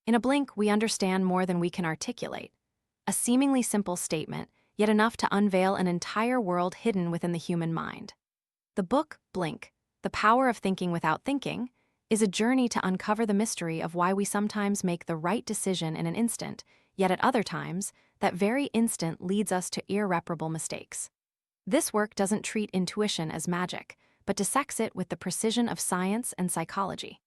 In a blink, we understand more than we can articulate. A seemingly simple statement, yet enough to unveil an entire world hidden within the human mind. The book, Blink, The Power of Thinking Without Thinking, is a journey to uncover the mystery of why we sometimes make the right decision in an instant, yet at other times, that very instant leads us to irreparable mistakes. This work doesn't treat intuition as magic, but dissects it with the precision of science and psychology.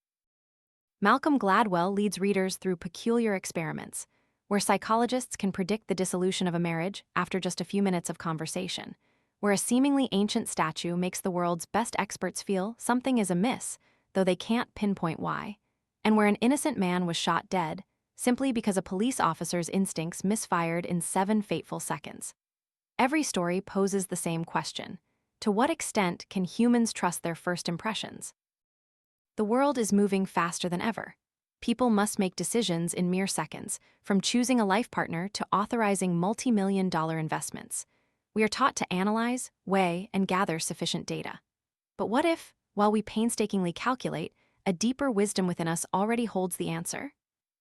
Malcolm Gladwell leads readers through peculiar experiments, where psychologists can predict the dissolution of a marriage after just a few minutes of conversation, where a seemingly ancient statue makes the world's best experts feel something is amiss, though they can't pinpoint why, and where an innocent man was shot dead simply because a police officer's instincts misfired in 7 fateful seconds. Every story poses the same question: to what extent can humans trust their first impressions? The world is moving faster than ever. People must make decisions in mere seconds, from choosing a life partner to authorizing multi-million-dollar investments. We are taught to analyze, weigh, and gather sufficient data. But what if, while we painstakingly calculate, a deeper wisdom within us already holds the answer?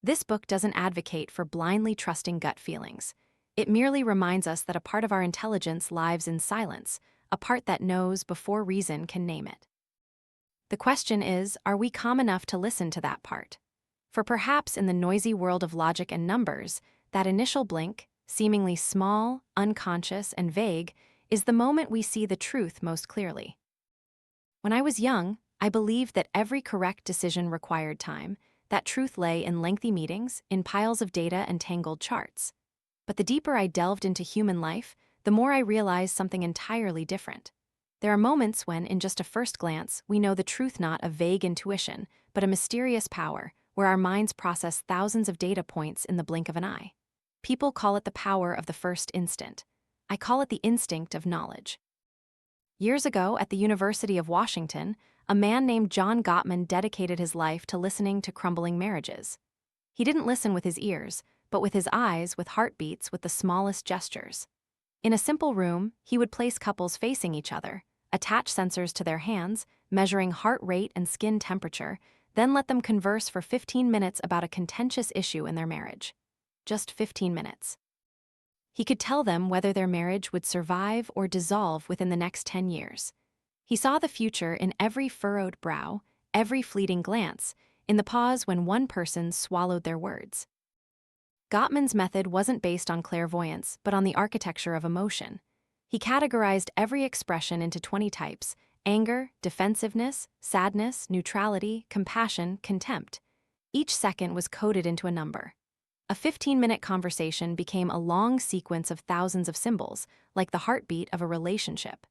This book doesn't advocate for blindly trusting gut feelings. It merely reminds us that a part of our intelligence lives in silence, a part that knows before reason can name it. The question is, are we calm enough to listen to that part? For perhaps in the noisy world of logic and numbers, that initial blink, seemingly small, unconscious, and vague, is the moment we see the truth most clearly. When I was young, I believed that every correct decision required time, that truth lay in lengthy meetings, in piles of data and tangled charts. But the deeper I delved into human life, the more I realized something entirely different. There are moments when, in just a first glance, we know the truth, not a vague intuition, but a mysterious power, where our minds process thousands of data points in the blink of an eye. People call it the power of the first instant. I call it the instinct of knowledge. Years ago, at the University of Washington, a man named John Gottman dedicated his life to listening to crumbling marriages. He didn't listen with his ears, but with his eyes, with heartbeats, with the smallest gestures. In a simple room, he would place couples facing each other, attach sensors to their hands, measuring heart rate and skin temperature, then let them converse for 15 minutes about a contentious issue in their marriage. Just 15 minutes. He could tell them whether their marriage would survive or dissolve within the next 10 years. He saw the future in every furrowed brow, every fleeting glance, in the pause when one person swallowed their words. Gottman's method wasn't based on clairvoyance, but on the architecture of emotion. He categorized every expression into 20 types: anger, defensiveness, sadness, neutrality, compassion, contempt. Each second was coded into a number. A 15-minute conversation became a long sequence of thousands of symbols, like the heartbeat of a relationship.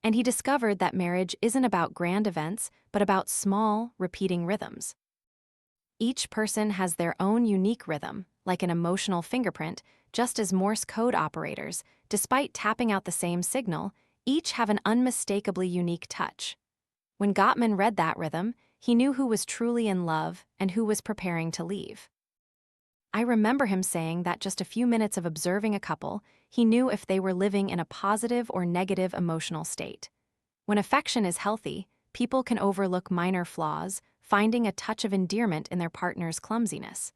And he discovered that marriage isn't about grand events, but about small, repeating rhythms. Each person has their own unique rhythm, like an emotional fingerprint, just as Morse code operators, despite tapping out the same signal, each have an unmistakably unique touch. When Gottman read that rhythm, he knew who was truly in love and who was preparing to leave. I remember him saying that just a few minutes of observing a couple, he knew if they were living in a positive or negative emotional state. When affection is healthy, people can overlook minor flaws, finding a touch of endearment in their partner's clumsiness.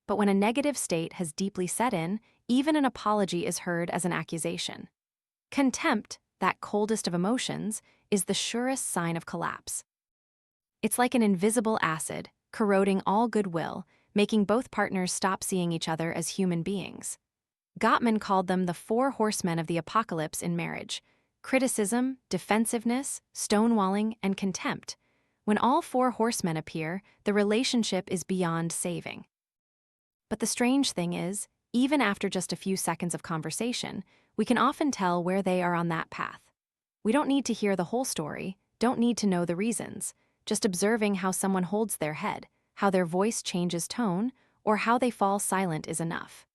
But when a negative state has deeply set in, even an apology is heard as an accusation. Contempt, that coldest of emotions, is the surest sign of collapse. It's like an invisible acid, corroding all goodwill, making both partners stop seeing each other as human beings. Gottman called them the 4 horsemen of the apocalypse in marriage: criticism, defensiveness, stonewalling, and contempt. When all 4 horsemen appear, the relationship is beyond saving. But the strange thing is, even after just a few seconds of conversation, we can often tell where they are on that path. We don't need to hear the whole story, don't need to know the reasons, just observing how someone holds their head, how their voice changes tone, or how they fall silent is enough.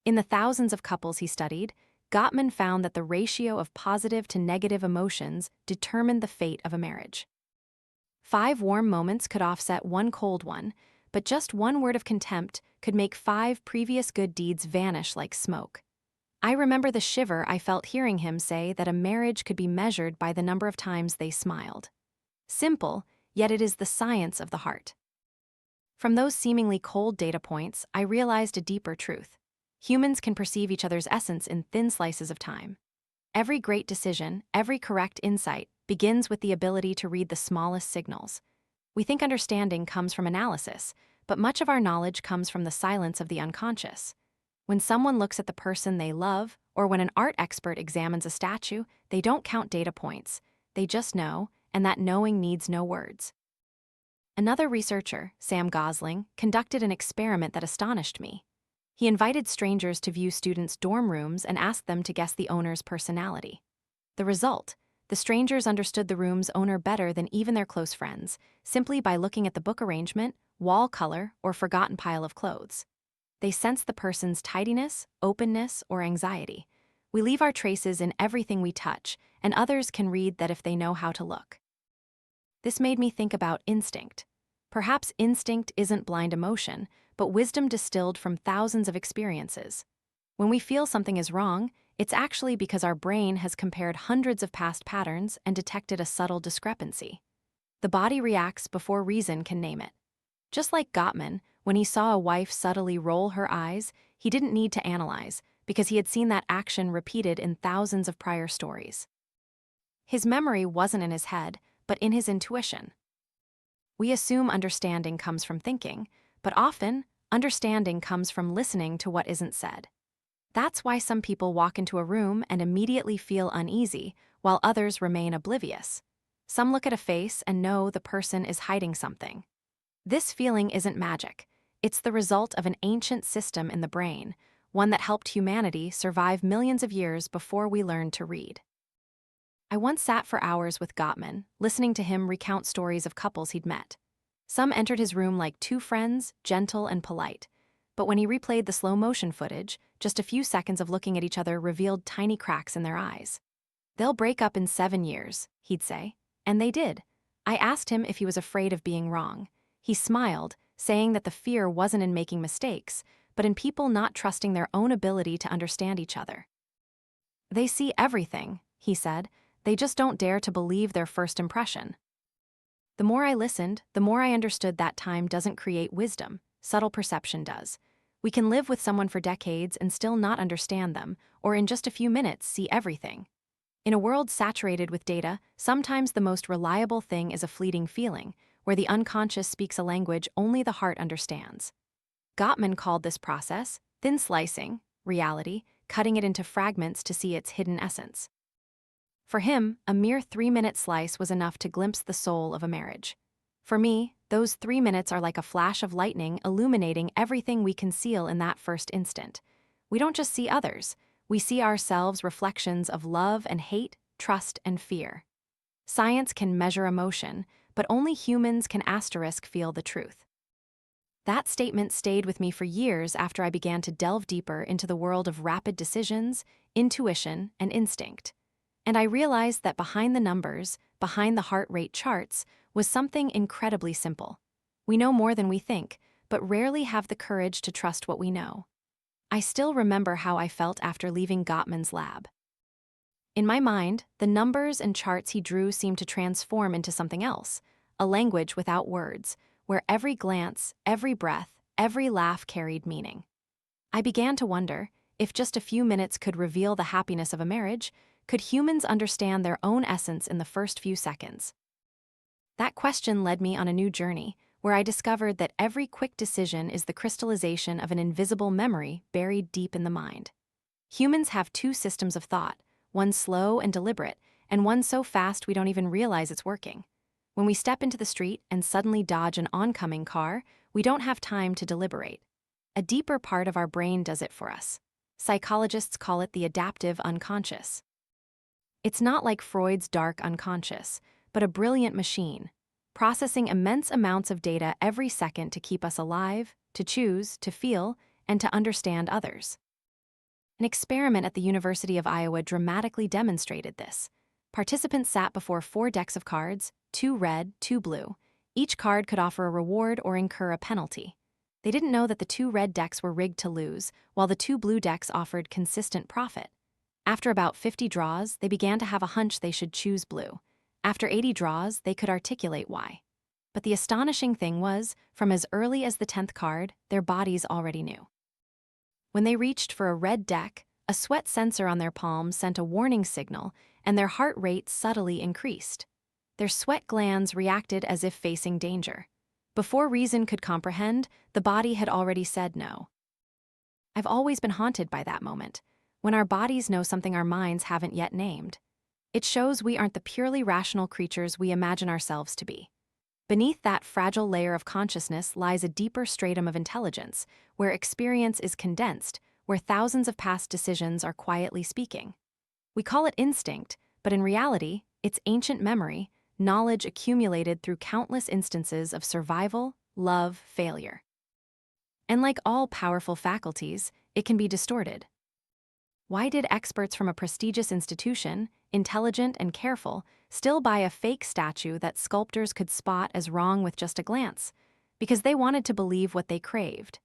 In the thousands of couples he studied, Gottman found that the ratio of positive to negative emotions determined the fate of a marriage. 5 warm moments could offset 1 cold one, but just 1 word of contempt could make 5 previous good deeds vanish like smoke. I remember the shiver I felt hearing him say that a marriage could be measured by the number of times they smiled. Simple, yet it is the science of the heart. From those seemingly cold data points, I realized a deeper truth. Humans can perceive each other's essence in thin slices of time. Every great decision, every correct insight, begins with the ability to read the smallest signals. We think understanding comes from analysis, but much of our knowledge comes from the silence of the unconscious. When someone looks at the person they love, or when an art expert examines a statue, they don't count data points. They just know, and that knowing needs no words. Another researcher, Sam Gosling, conducted an experiment that astonished me. He invited strangers to view students' dorm rooms and asked them to guess the owner's personality. The result: the strangers understood the room's owner better than even their close friends, simply by looking at the book arrangement, wall color, or forgotten pile of clothes. They sensed the person's tidiness, openness, or anxiety. We leave our traces in everything we touch, and others can read that if they know how to look. This made me think about instinct. Perhaps instinct isn't blind emotion, but wisdom distilled from thousands of experiences. When we feel something is wrong, it's actually because our brain has compared hundreds of past patterns and detected a subtle discrepancy. The body reacts before reason can name it. Just like Gottman, when he saw a wife subtly roll her eyes, he didn't need to analyze, because he had seen that action repeated in thousands of prior stories. His memory wasn't in his head, but in his intuition. We assume understanding comes from thinking, but often, understanding comes from listening to what isn't said. That's why some people walk into a room and immediately feel uneasy, while others remain oblivious. Some look at a face and know the person is hiding something. This feeling isn't magic. It's the result of an ancient system in the brain, one that helped humanity survive millions of years before we learned to read. I once sat for hours with Gottman, listening to him recount stories of couples he'd met. Some entered his room like two friends, gentle and polite. But when he replayed the slow-motion footage, just a few seconds of looking at each other revealed tiny cracks in their eyes. "They'll break up in 7 years," he'd say. And they did. I asked him if he was afraid of being wrong. He smiled, saying that the fear wasn't in making mistakes, but in people not trusting their own ability to understand each other. "They see everything," he said. "They just don't dare to believe their first impression." The more I listened, the more I understood that time doesn't create wisdom, subtle perception does. We can live with someone for decades and still not understand them, or in just a few minutes see everything. In a world saturated with data, sometimes the most reliable thing is a fleeting feeling, where the unconscious speaks a language only the heart understands. Gottman called this process thin slicing, reality, cutting it into fragments to see its hidden essence. For him, a mere 3-minute slice was enough to glimpse the soul of a marriage. For me, those 3 minutes are like a flash of lightning illuminating everything we conceal in that first instant. We don't just see others, we see ourselves reflections of love and hate, trust and fear. Science can measure emotion, but only humans can feel the truth. That statement stayed with me for years after I began to delve deeper into the world of rapid decisions, intuition, and instinct. And I realized that behind the numbers, behind the heart rate charts, was something incredibly simple. We know more than we think, but rarely have the courage to trust what we know. I still remember how I felt after leaving Gottman's lab. In my mind, the numbers and charts he drew seemed to transform into something else, a language without words, where every glance, every breath, every laugh carried meaning. I began to wonder, if just a few minutes could reveal the happiness of a marriage, could humans understand their own essence in the first few seconds? That question led me on a new journey, where I discovered that every quick decision is the crystallization of an invisible memory buried deep in the mind. Humans have two systems of thought, one slow and deliberate, and one so fast we don't even realize it's working. When we step into the street and suddenly dodge an oncoming car, we don't have time to deliberate. A deeper part of our brain does it for us. Psychologists call it the adaptive unconscious. It's not like Freud's dark unconscious, but a brilliant machine, processing immense amounts of data every second to keep us alive, to choose, to feel, and to understand others. An experiment at the University of Iowa dramatically demonstrated this. Participants sat before 4 decks of cards, 2 red, 2 blue. Each card could offer a reward or incur a penalty. They didn't know that the 2 red decks were rigged to lose, while the 2 blue decks offered consistent profit. After about 50 draws, they began to have a hunch they should choose blue. After 80 draws, they could articulate why. But the astonishing thing was, from as early as the 10th card, their bodies already knew. When they reached for a red deck, a sweat sensor on their palm sent a warning signal, and their heart rate subtly increased. Their sweat glands reacted as if facing danger. Before reason could comprehend, the body had already said no. I've always been haunted by that moment, when our bodies know something our minds haven't yet named. It shows we aren't the purely rational creatures we imagine ourselves to be. Beneath that fragile layer of consciousness lies a deeper stratum of intelligence, where experience is condensed, where thousands of past decisions are quietly speaking. We call it instinct, but in reality, it's ancient memory, knowledge accumulated through countless instances of survival, love, failure. And like all powerful faculties, it can be distorted. Why did experts from a prestigious institution, intelligent and careful, still buy a fake statue that sculptors could spot as wrong with just a glance? Because they wanted to believe what they craved.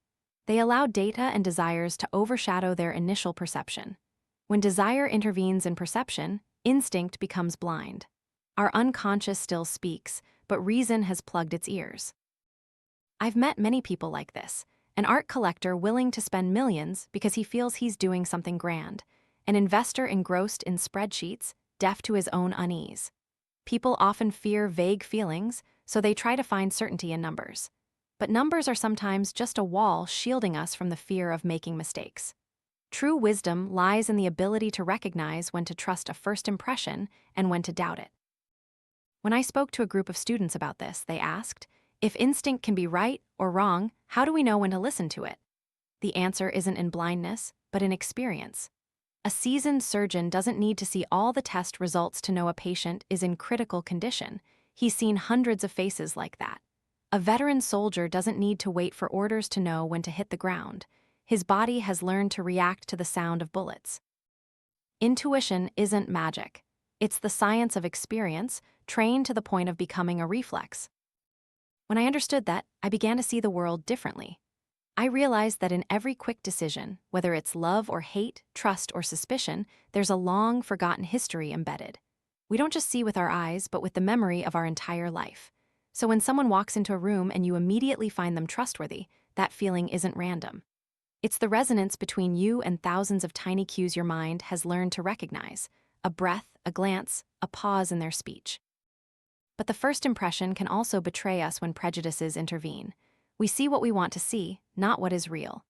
They allowed data and desires to overshadow their initial perception. When desire intervenes in perception, instinct becomes blind. Our unconscious still speaks, but reason has plugged its ears. I've met many people like this. An art collector willing to spend millions because he feels he's doing something grand. An investor engrossed in spreadsheets, deaf to his own unease. People often fear vague feelings, so they try to find certainty in numbers. But numbers are sometimes just a wall shielding us from the fear of making mistakes. True wisdom lies in the ability to recognize when to trust a first impression and when to doubt it. When I spoke to a group of students about this, they asked, if instinct can be right or wrong, how do we know when to listen to it? The answer isn't in blindness, but in experience. A seasoned surgeon doesn't need to see all the test results to know a patient is in critical condition. He's seen hundreds of faces like that. A veteran soldier doesn't need to wait for orders to know when to hit the ground. His body has learned to react to the sound of bullets. Intuition isn't magic. It's the science of experience, trained to the point of becoming a reflex. When I understood that, I began to see the world differently. I realized that in every quick decision, whether it's love or hate, trust or suspicion, there's a long, forgotten history embedded. We don't just see with our eyes, but with the memory of our entire life. So when someone walks into a room and you immediately find them trustworthy, that feeling isn't random. It's the resonance between you and thousands of tiny cues your mind has learned to recognize: a breath, a glance, a pause in their speech. But the first impression can also betray us when prejudices intervene. We see what we want to see, not what is real.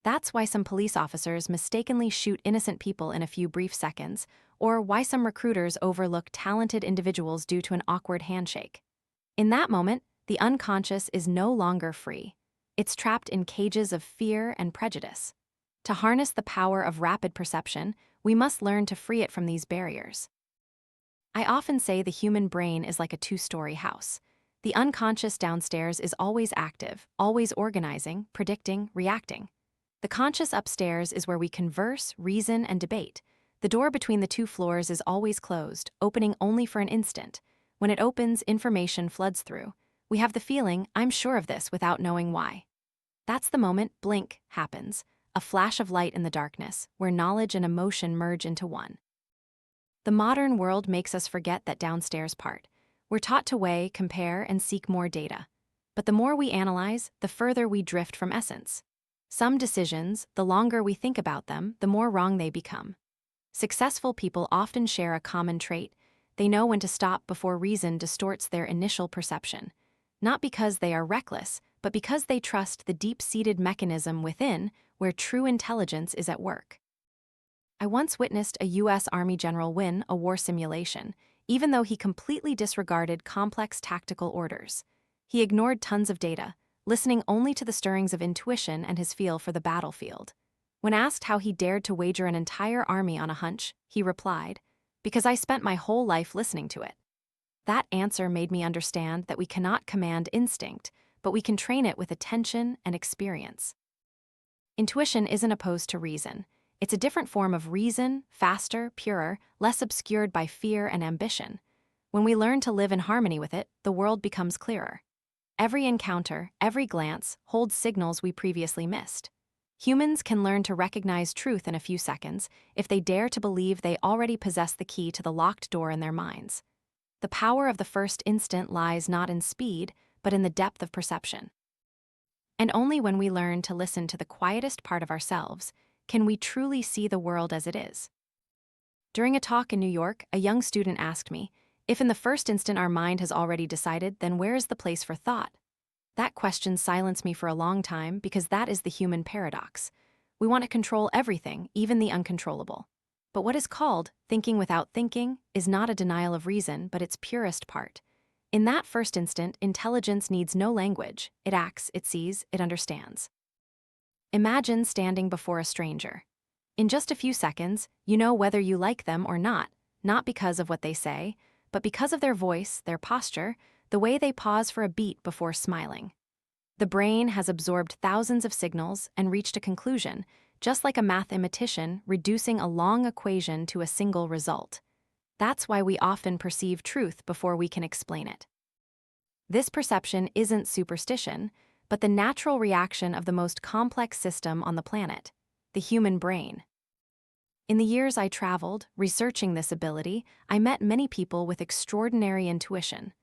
That's why some police officers mistakenly shoot innocent people in a few brief seconds, or why some recruiters overlook talented individuals due to an awkward handshake. In that moment, the unconscious is no longer free. It's trapped in cages of fear and prejudice. To harness the power of rapid perception, we must learn to free it from these barriers. I often say the human brain is like a two-story house. The unconscious downstairs is always active, always organizing, predicting, reacting. The conscious upstairs is where we converse, reason, and debate. The door between the two floors is always closed, opening only for an instant. When it opens, information floods through. We have the feeling, I'm sure of this, without knowing why. That's the moment blink happens, a flash of light in the darkness, where knowledge and emotion merge into one. The modern world makes us forget that downstairs part. We're taught to weigh, compare, and seek more data. But the more we analyze, the further we drift from essence. Some decisions, the longer we think about them, the more wrong they become. Successful people often share a common trait. They know when to stop before reason distorts their initial perception. Not because they are reckless, but because they trust the deep-seated mechanism within where true intelligence is at work. I once witnessed a U.S. Army general win a war simulation, even though he completely disregarded complex tactical orders. He ignored tons of data, listening only to the stirrings of intuition and his feel for the battlefield. When asked how he dared to wager an entire army on a hunch, he replied, "Because I spent my whole life listening to it." That answer made me understand that we cannot command instinct, but we can train it with attention and experience. Intuition isn't opposed to reason. It's a different form of reason, faster, purer, less obscured by fear and ambition. When we learn to live in harmony with it, the world becomes clearer. Every encounter, every glance, holds signals we previously missed. Humans can learn to recognize truth in a few seconds if they dare to believe they already possess the key to the locked door in their minds. The power of the first instant lies not in speed, but in the depth of perception. And only when we learn to listen to the quietest part of ourselves can we truly see the world as it is. During a talk in New York, a young student asked me, if in the first instant our mind has already decided, then where is the place for thought? That question silenced me for a long time because that is the human paradox. We want to control everything, even the uncontrollable. But what is called thinking without thinking is not a denial of reason, but its purest part. In that first instant, intelligence needs no language. It acts, it sees, it understands. Imagine standing before a stranger. In just a few seconds, you know whether you like them or not because of what they say, but because of their voice, their posture, the way they pause for a beat before smiling. The brain has absorbed thousands of signals and reached a conclusion, just like a mathematician reducing a long equation to a single result. That's why we often perceive truth before we can explain it. This perception isn't superstition, but the natural reaction of the most complex system on the planet, the human brain. In the years I traveled, researching this ability, I met many people with extraordinary intuition.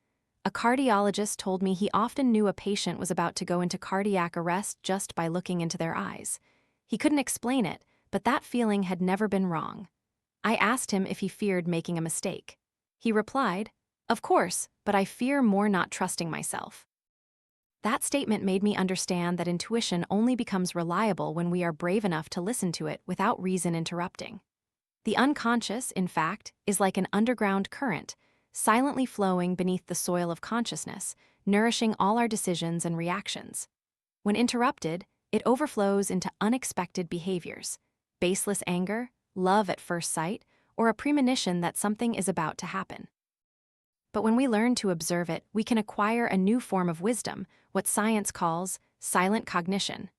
A cardiologist told me he often knew a patient was about to go into cardiac arrest just by looking into their eyes. He couldn't explain it, but that feeling had never been wrong. I asked him if he feared making a mistake. He replied, "Of course, but I fear more not trusting myself." That statement made me understand that intuition only becomes reliable when we are brave enough to listen to it without reason interrupting. The unconscious, in fact, is like an underground current, silently flowing beneath the soil of consciousness, nourishing all our decisions and reactions. When interrupted, it overflows into unexpected behaviors, baseless anger, love at first sight, or a premonition that something is about to happen. But when we learn to observe it, we can acquire a new form of wisdom, what science calls silent cognition.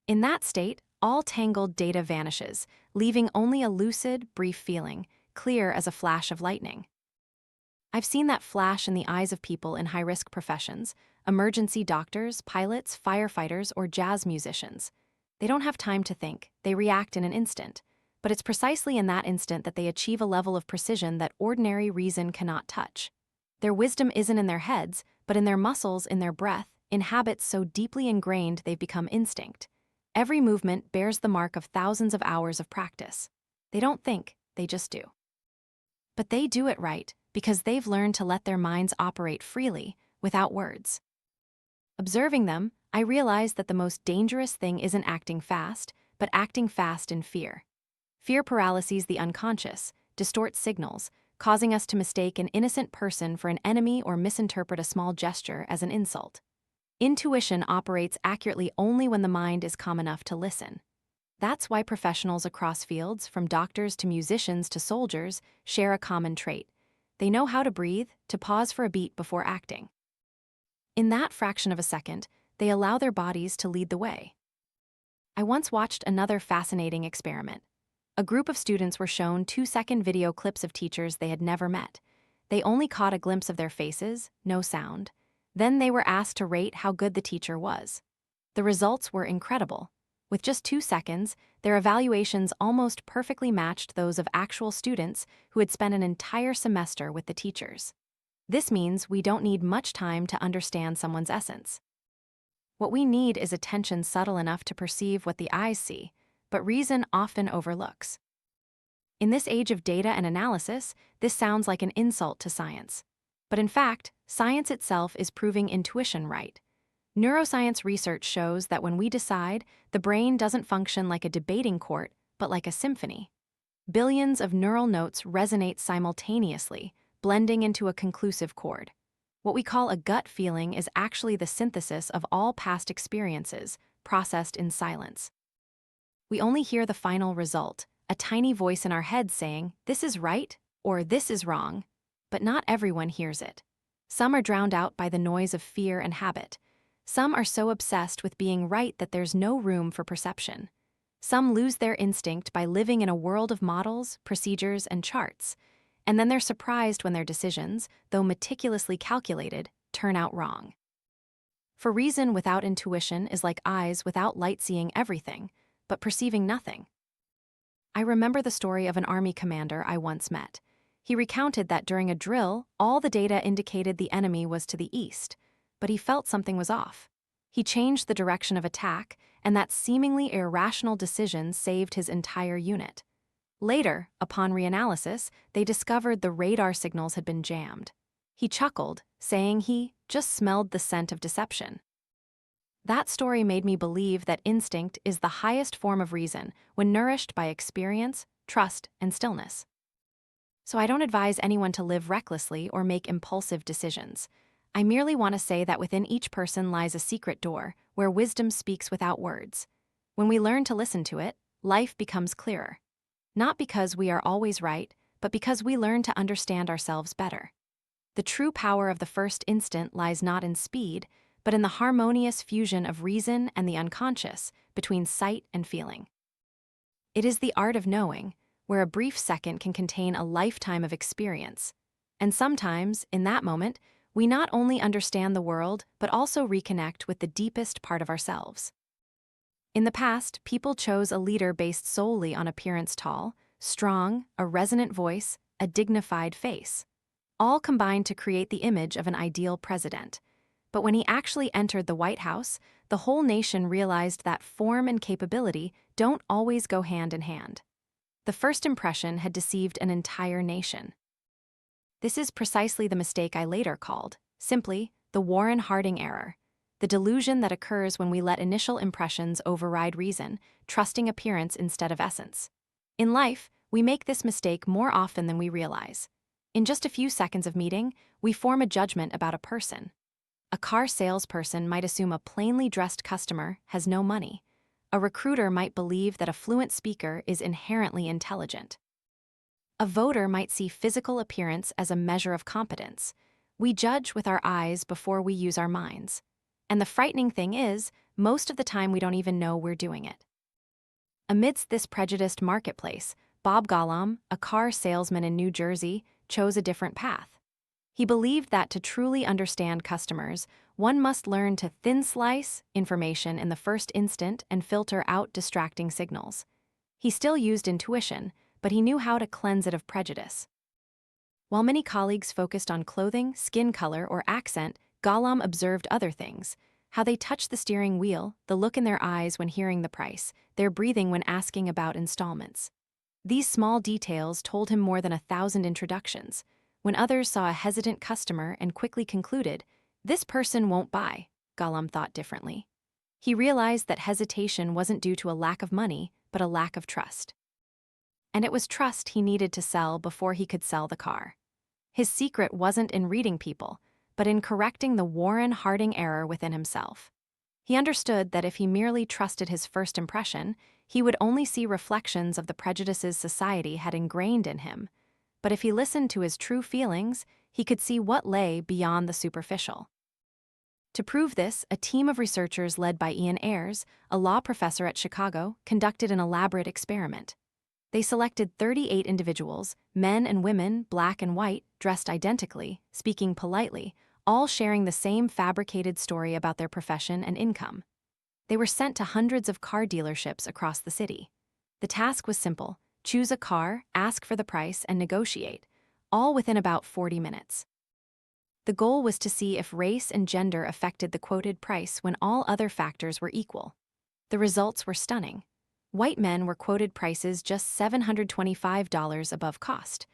In that state, all tangled data vanishes, leaving only a lucid, brief feeling, clear as a flash of lightning. I've seen that flash in the eyes of people in high-risk professions, emergency doctors, pilots, firefighters, or jazz musicians. They don't have time to think, they react in an instant. But it's precisely in that instant that they achieve a level of precision that ordinary reason cannot touch. Their wisdom isn't in their heads, but in their muscles, in their breath, in habits so deeply ingrained they've become instinct. Every movement bears the mark of thousands of hours of practice. They don't think, they just do. But they do it right, because they've learned to let their minds operate freely, without words. Observing them, I realized that the most dangerous thing isn't acting fast, but acting fast in fear. Fear paralyses the unconscious, distorts signals, causing us to mistake an innocent person for an enemy or misinterpret a small gesture as an insult. Intuition operates accurately only when the mind is calm enough to listen. That's why professionals across fields, from doctors to musicians to soldiers, share a common trait. They know how to breathe, to pause for a beat before acting. In that fraction of a second, they allow their bodies to lead the way. I once watched another fascinating experiment. A group of students were shown 2-second video clips of teachers they had never met. They only caught a glimpse of their faces, no sound. Then they were asked to rate how good the teacher was. The results were incredible. With just 2 seconds, their evaluations almost perfectly matched those of actual students who had spent an entire semester with the teachers. This means we don't need much time to understand someone's essence. What we need is attention subtle enough to perceive what the eyes see, but reason often overlooks. In this age of data and analysis, this sounds like an insult to science. But in fact, science itself is proving intuition right. Neuroscience research shows that when we decide, the brain doesn't function like a debating court, but like a symphony. Billions of neural notes resonate simultaneously, blending into a conclusive chord. What we call a gut feeling is actually the synthesis of all past experiences, processed in silence. We only hear the final result, a tiny voice in our head saying, "This is right," or "This is wrong," but not everyone hears it. Some are drowned out by the noise of fear and habit. Some are so obsessed with being right that there's no room for perception. Some lose their instinct by living in a world of models, procedures, and charts. And then they're surprised when their decisions, though meticulously calculated, turn out wrong. For reason without intuition is like eyes without light seeing everything, but perceiving nothing. I remember the story of an army commander I once met. He recounted that during a drill, all the data indicated the enemy was to the east. but he felt something was off. He changed the direction of attack, and that seemingly irrational decision saved his entire unit. Later, upon reanalysis, they discovered the radar signals had been jammed. He chuckled, saying he just smelled the scent of deception. That story made me believe that instinct is the highest form of reason when nourished by experience, trust, and stillness. So I don't advise anyone to live recklessly or make impulsive decisions. I merely want to say that within each person lies a secret door where wisdom speaks without words. When we learn to listen to it, life becomes clearer. Not because we are always right, but because we learn to understand ourselves better. The true power of the first instant lies not in speed, but in the harmonious fusion of reason and the unconscious, between sight and feeling. It is the art of knowing, where a brief second can contain a lifetime of experience. And sometimes, in that moment, we not only understand the world, but also reconnect with the deepest part of ourselves. In the past, people chose a leader based solely on appearance: tall, strong, a resonant voice, a dignified face. All combined to create the image of an ideal president. But when he actually entered the White House, the whole nation realized that form and capability don't always go hand in hand. The first impression had deceived an entire nation. This is precisely the mistake I later called, simply, the Warren Harding error, the delusion that occurs when we let initial impressions override reason, trusting appearance instead of essence. In life, we make this mistake more often than we realize. In just a few seconds of meeting, we form a judgment about a person. A car salesperson might assume a plainly dressed customer has no money. A recruiter might believe that a fluent speaker is inherently intelligent. A voter might see physical appearance as a measure of competence. We judge with our eyes before we use our minds. And the frightening thing is, most of the time we don't even know we're doing it. Amidst this prejudiced marketplace, Bob Gollum, a car salesman in New Jersey, chose a different path. He believed that to truly understand customers, one must learn to thin slice information in the first instant and filter out distracting signals. He still used intuition, but he knew how to cleanse it of prejudice. While many colleagues focused on clothing, skin color, or accent, Gollum observed other things: how they touched the steering wheel, the look in their eyes when hearing the price, their breathing when asking about installments. These small details told him more than 1,000 introductions. When others saw a hesitant customer and quickly concluded, "This person won't buy," Gollum thought differently. He realized that hesitation wasn't due to a lack of money, but a lack of trust. And it was trust he needed to sell before he could sell the car. His secret wasn't in reading people, but in correcting the Warren Harding error within himself. He understood that if he merely trusted his first impression, he would only see reflections of the prejudices society had ingrained in him. But if he listened to his true feelings, he could see what lay beyond the superficial. To prove this, a team of researchers led by Ian Ayres, a law professor at Chicago, conducted an elaborate experiment. They selected 38 individuals, men and women, black and white, dressed identically, speaking politely, all sharing the same fabricated story about their profession and income. They were sent to hundreds of car dealerships across the city. The task was simple: choose a car, ask for the price, and negotiate, all within about 40 minutes. The goal was to see if race and gender affected the quoted price when all other factors were equal. The results were stunning. White men were quoted prices just $725 above cost.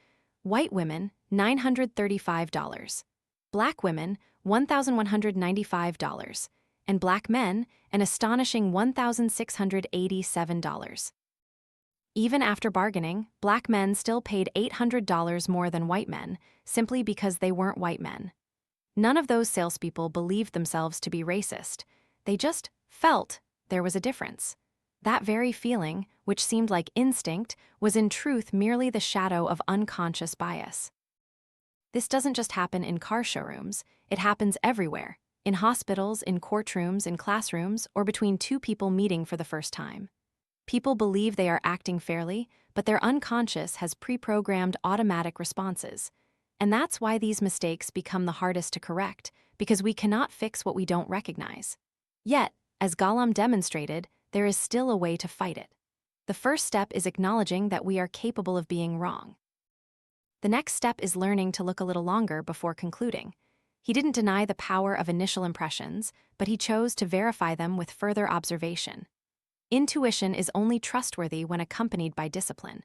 White women, $935. Black women, $1,195. And black men, an astonishing $1,687. Even after bargaining, black men still paid $800 more than white men, simply because they weren't white men. None of those salespeople believed themselves to be racist. They just felt there was a difference. That very feeling, which seemed like instinct, was in truth merely the shadow of unconscious bias. This doesn't just happen in car showrooms, it happens everywhere, in hospitals, in courtrooms, in classrooms, or between two people meeting for the first time. People believe they are acting fairly, but their unconscious has pre-programmed automatic responses. And that's why these mistakes become the hardest to correct, because we cannot fix what we don't recognize. Yet, as Gollum demonstrated, there is still a way to fight it. The first step is acknowledging that we are capable of being wrong. The next step is learning to look a little longer before concluding. He didn't deny the power of initial impressions, but he chose to verify them with further observation. Intuition is only trustworthy when accompanied by discipline.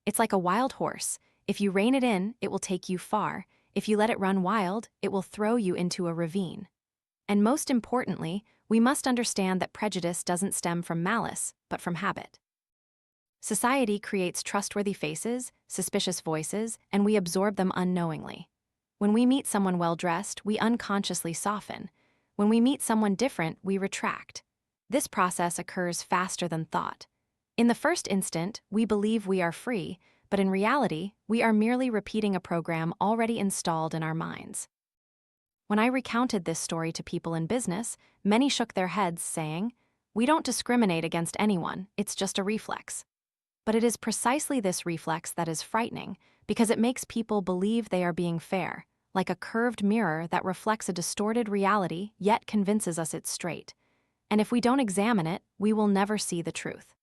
It's like a wild horse. If you rein it in, it will take you far. If you let it run wild, it will throw you into a ravine. And most importantly, we must understand that prejudice doesn't stem from malice, but from habit. Society creates trustworthy faces, suspicious voices, and we absorb them unknowingly. When we meet someone well-dressed, we unconsciously soften. When we meet someone different, we retract. This process occurs faster than thought. In the first instant, we believe we are free, but in reality, we are merely repeating a program already installed in our minds. When I recounted this story to people in business, many shook their heads, saying, "We don't discriminate against anyone, it's just a reflex." But it is precisely this reflex that is frightening, because it makes people believe they are being fair, like a curved mirror that reflects a distorted reality yet convinces us it's straight. And if we don't examine it, we will never see the truth.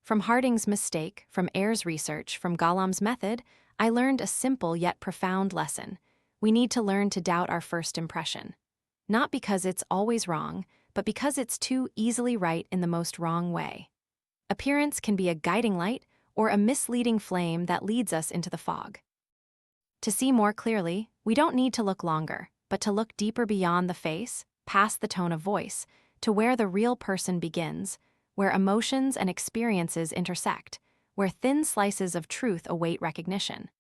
From Harding's mistake, from Ayer's research, from Golom's method, I learned a simple yet profound lesson. We need to learn to doubt our first impression. Not because it's always wrong, but because it's too easily right in the most wrong way. Appearance can be a guiding light or a misleading flame that leads us into the fog. To see more clearly, we don't need to look longer, but to look deeper beyond the face, past the tone of voice, to where the real person begins, where emotions and experiences intersect, where thin slices of truth await recognition.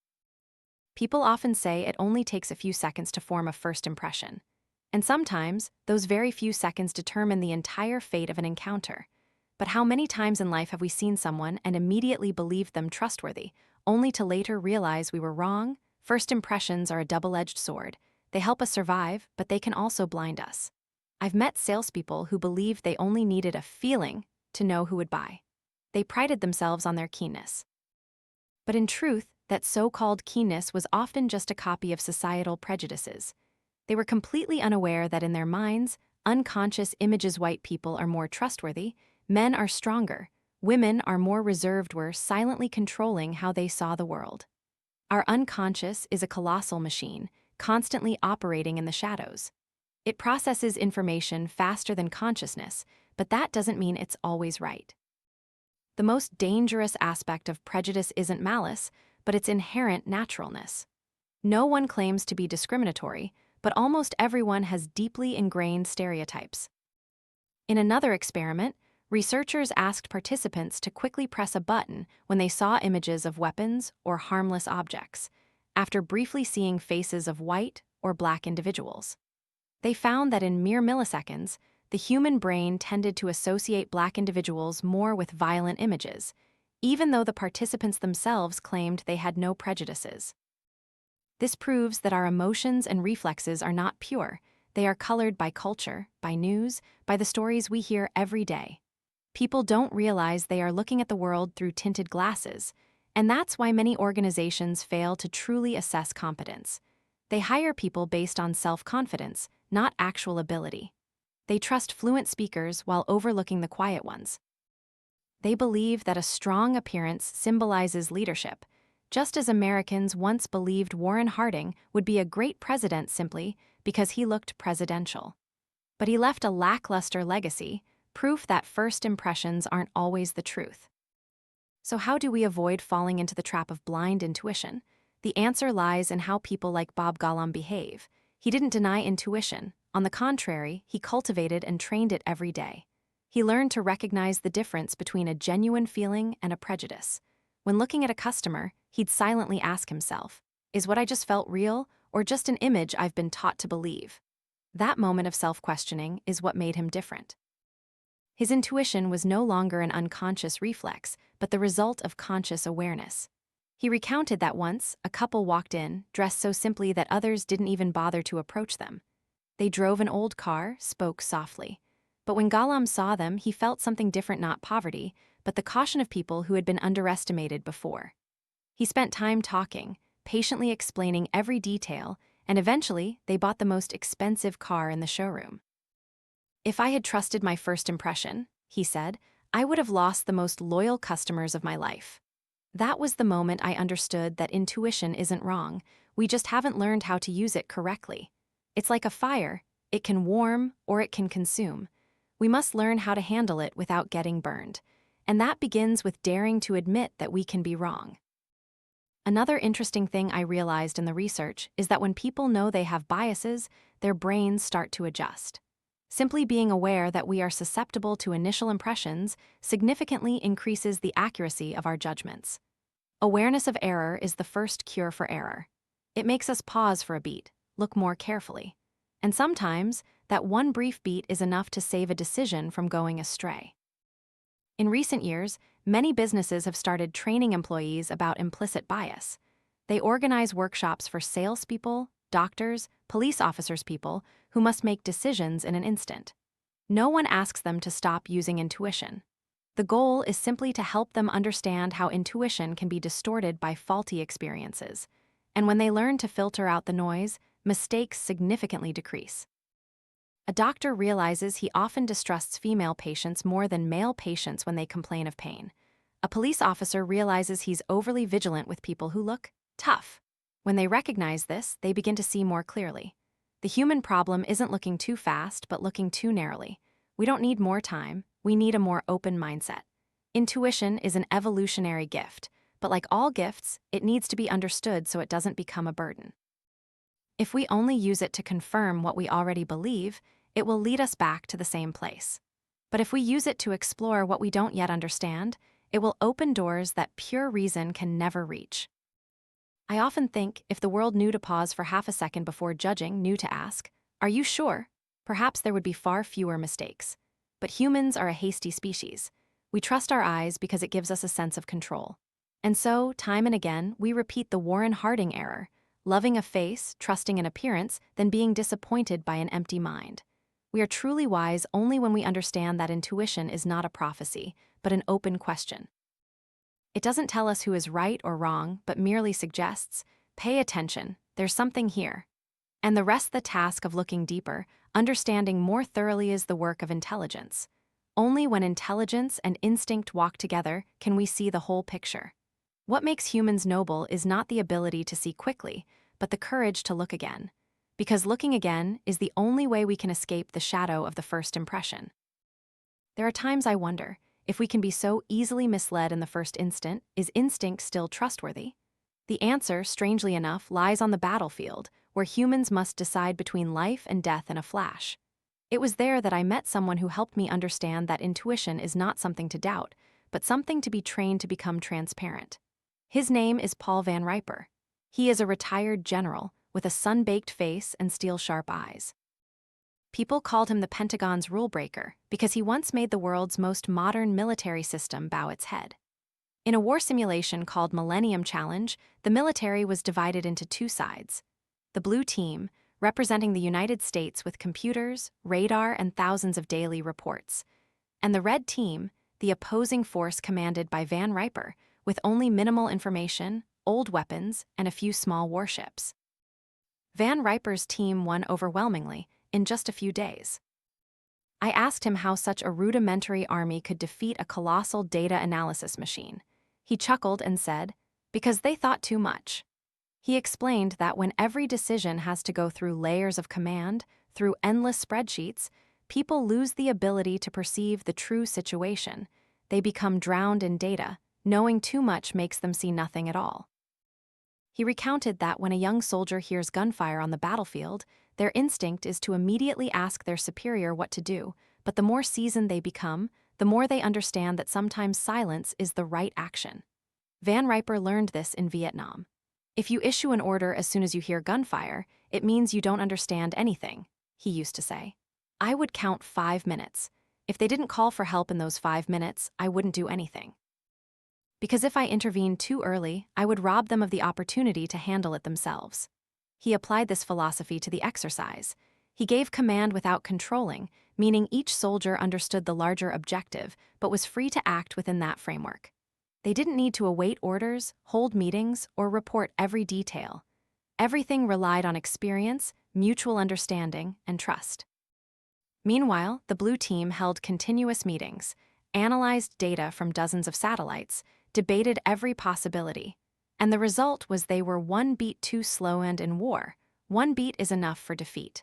People often say it only takes a few seconds to form a first impression. And sometimes, those very few seconds determine the entire fate of an encounter. But how many times in life have we seen someone and immediately believed them trustworthy, only to later realize we were wrong? First impressions are a double-edged sword. They help us survive, but they can also blind us. I've met salespeople who believed they only needed a feeling to know who would buy. They prided themselves on their keenness. But in truth, that so-called keenness was often just a copy of societal prejudices. They were completely unaware that in their minds, unconscious images white people are more trustworthy, men are stronger, women are more reserved, were silently controlling how they saw the world. Our unconscious is a colossal machine, constantly operating in the shadows. It processes information faster than consciousness, but that doesn't mean it's always right. The most dangerous aspect of prejudice isn't malice, but its inherent naturalness. No one claims to be discriminatory, but almost everyone has deeply ingrained stereotypes. In another experiment, researchers asked participants to quickly press a button when they saw images of weapons or harmless objects, after briefly seeing faces of white or black individuals. They found that in mere milliseconds, the human brain tended to associate black individuals more with violent images, even though the participants themselves claimed they had no prejudices. This proves that our emotions and reflexes are not pure. They are colored by culture, by news, by the stories we hear every day. People don't realize they are looking at the world through tinted glasses, and that's why many organizations fail to truly assess competence. They hire people based on self-confidence, not actual ability. They trust fluent speakers while overlooking the quiet ones. They believe that a strong appearance symbolizes leadership, just as Americans once believed Warren Harding would be a great president simply because he looked presidential. But he left a lackluster legacy, proof that first impressions aren't always the truth. So how do we avoid falling into the trap of blind intuition? The answer lies in how people like Bob Golom behave. He didn't deny intuition. On the contrary, he cultivated and trained it every day. He learned to recognize the difference between a genuine feeling and a prejudice. When looking at a customer, he'd silently ask himself, "Is what I just felt real, or just an image I've been taught to believe?" That moment of self-questioning is what made him different. His intuition was no longer an unconscious reflex, but the result of conscious awareness. He recounted that once, a couple walked in, dressed so simply that others didn't even bother to approach them. They drove an old car, spoke softly. But when Golom saw them, he felt something different, not poverty, but the caution of people who had been underestimated before. He spent time talking, patiently explaining every detail, and eventually they bought the most expensive car in the showroom. "If I had trusted my first impression," he said, "I would have lost the most loyal customers of my life." That was the moment I understood that intuition isn't wrong, we just haven't learned how to use it correctly. It's like a fire. It can warm or it can consume. We must learn how to handle it without getting burned. And that begins with daring to admit that we can be wrong. Another interesting thing I realized in the research is that when people know they have biases, their brains start to adjust. Simply being aware that we are susceptible to initial impressions significantly increases the accuracy of our judgments. Awareness of error is the first cure for error. It makes us pause for a beat, look more carefully. And sometimes, that one brief beat is enough to save a decision from going astray. In recent years, many businesses have started training employees about implicit bias. They organize workshops for salespeople, doctors, police officers, people who must make decisions in an instant. No one asks them to stop using intuition. The goal is simply to help them understand how intuition can be distorted by faulty experiences. And when they learn to filter out the noise, mistakes significantly decrease. A doctor realizes he often distrusts female patients more than male patients when they complain of pain. A police officer realizes he's overly vigilant with people who look tough. When they recognize this, they begin to see more clearly. The human problem isn't looking too fast, but looking too narrowly. We don't need more time, we need a more open mindset. Intuition is an evolutionary gift, but like all gifts, it needs to be understood so it doesn't become a burden. If we only use it to confirm what we already believe, it will lead us back to the same place. But if we use it to explore what we don't yet understand, it will open doors that pure reason can never reach. I often think if the world knew to pause for half a second before judging, knew to ask, "Are you sure?" perhaps there would be far fewer mistakes. But humans are a hasty species. We trust our eyes because it gives us a sense of control. And so, time and again, we repeat the Warren Harding error, loving a face, trusting an appearance, then being disappointed by an empty mind. We are truly wise only when we understand that intuition is not a prophecy, but an open question. It doesn't tell us who is right or wrong, but merely suggests, pay attention, there's something here. And the rest the task of looking deeper, understanding more thoroughly is the work of intelligence. Only when intelligence and instinct walk together can we see the whole picture. What makes humans noble is not the ability to see quickly, but the courage to look again. Because looking again is the only way we can escape the shadow of the first impression. There are times I wonder, if we can be so easily misled in the first instant, is instinct still trustworthy? The answer, strangely enough, lies on the battlefield, where humans must decide between life and death in a flash. It was there that I met someone who helped me understand that intuition is not something to doubt, but something to be trained to become transparent. His name is Paul Van Riper. He is a retired general, with a sun-baked face and steel-sharp eyes. People called him the Pentagon's rule breaker because he once made the world's most modern military system bow its head. In a war simulation called Millennium Challenge, the military was divided into two sides. The blue team, representing the United States with computers, radar, and thousands of daily reports. And the red team, the opposing force commanded by Van Riper, with only minimal information, old weapons, and a few small warships. Van Riper's team won overwhelmingly, in just a few days. I asked him how such a rudimentary army could defeat a colossal data analysis machine. He chuckled and said, "Because they thought too much." He explained that when every decision has to go through layers of command, through endless spreadsheets, people lose the ability to perceive the true situation. They become drowned in data. Knowing too much makes them see nothing at all. He recounted that when a young soldier hears gunfire on the battlefield, their instinct is to immediately ask their superior what to do, but the more seasoned they become, the more they understand that sometimes silence is the right action. Van Riper learned this in Vietnam. If you issue an order as soon as you hear gunfire, it means you don't understand anything, he used to say. I would count 5 minutes. If they didn't call for help in those 5 minutes, I wouldn't do anything. Because if I intervened too early, I would rob them of the opportunity to handle it themselves. He applied this philosophy to the exercise. He gave command without controlling, meaning each soldier understood the larger objective, but was free to act within that framework. They didn't need to await orders, hold meetings, or report every detail. Everything relied on experience, mutual understanding, and trust. Meanwhile, the blue team held continuous meetings, analyzed data from dozens of satellites, debated every possibility, and the result was they were one beat too slow, and in war, one beat is enough for defeat.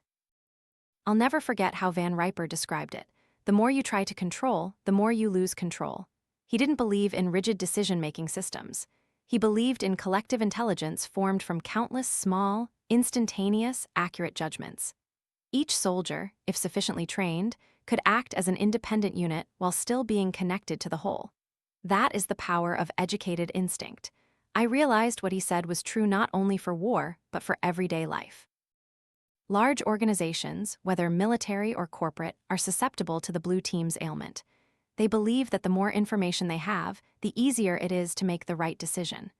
I'll never forget how Van Riper described it. The more you try to control, the more you lose control. He didn't believe in rigid decision-making systems. He believed in collective intelligence formed from countless small, instantaneous, accurate judgments. Each soldier, if sufficiently trained, could act as an independent unit while still being connected to the whole. That is the power of educated instinct. I realized what he said was true not only for war, but for everyday life. Large organizations, whether military or corporate, are susceptible to the blue team's ailment. They believe that the more information they have, the easier it is to make the right decision.